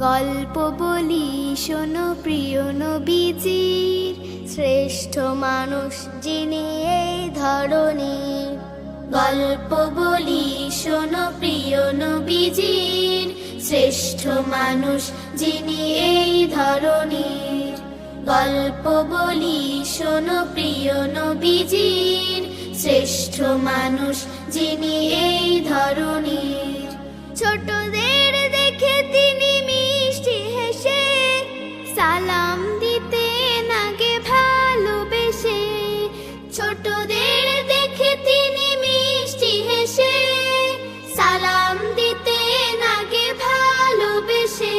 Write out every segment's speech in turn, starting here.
গল্প বলি শোনো প্রিয় নবীজির, শ্রেষ্ঠ মানুষ যিনি এই ধরনীর। গল্প বলি শোনো প্রিয় নবীজির, শ্রেষ্ঠ মানুষ যিনি এই ধরনীর। গল্প বলি শোনো প্রিয় নবীজির, শ্রেষ্ঠ মানুষ যিনি এই ধরনীর। ছোটদের দেখে তিনি মিষ্টি হেসে সালাম দিতেন আগে ভালোবেসে। ছোটদের দেখে তিনি মিষ্টি হেসে সালাম দিতেন আগে ভালোবেসে।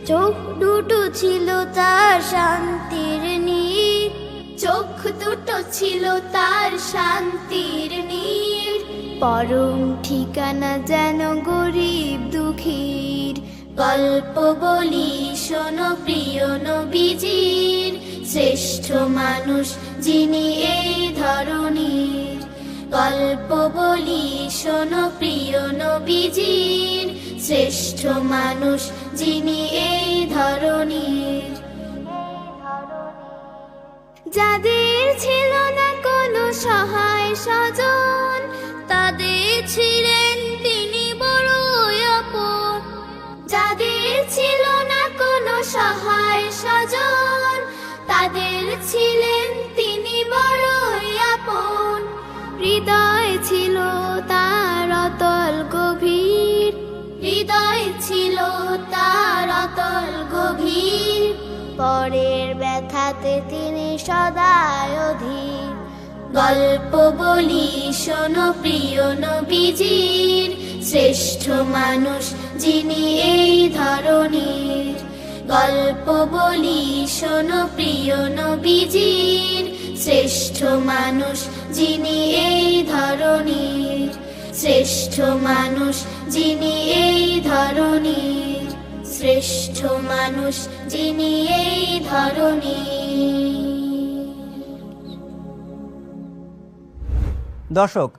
চোখ দুটো ছিল তার শান্তির নীর, চোখ দুটো ছিল তার শান্তির নীর। পরম ঠিকানা যেন গরিব দুঃখীর। গল্প বলি শোনো প্রিয় নবীজির, শ্রেষ্ঠ মানুষ যিনি এই ধরনীর। গল্প বলি শোনো প্রিয় নবীজির, শ্রেষ্ঠ মানুষ যিনি এই ধরনীর। যাদের ছিল না কোনো সহায় স্বজন, তাদের ছিলেন তিনি বড়ই আপন। যাদের ছিল না কোনো সহায় স্বজন, তাদের ছিলেন তিনি বড়ই আপন। হৃদয় ছিল তার অতল গভীর, হৃদয় ছিল তার অতল গভীর। পরের ব্যথাতে তিনি সদাই অধীর। গল্প বলি শোনো প্রিয় নবীজির, শ্রেষ্ঠ মানুষ যিনি এই ধরনীর। গল্প বলি শোনো প্রিয় নবীজির, শ্রেষ্ঠ মানুষ যিনি এই ধরনীর। শ্রেষ্ঠ মানুষ যিনি এই ধরনীর, শ্রেষ্ঠ মানুষ যিনি এই ধরনীর। দর্শক,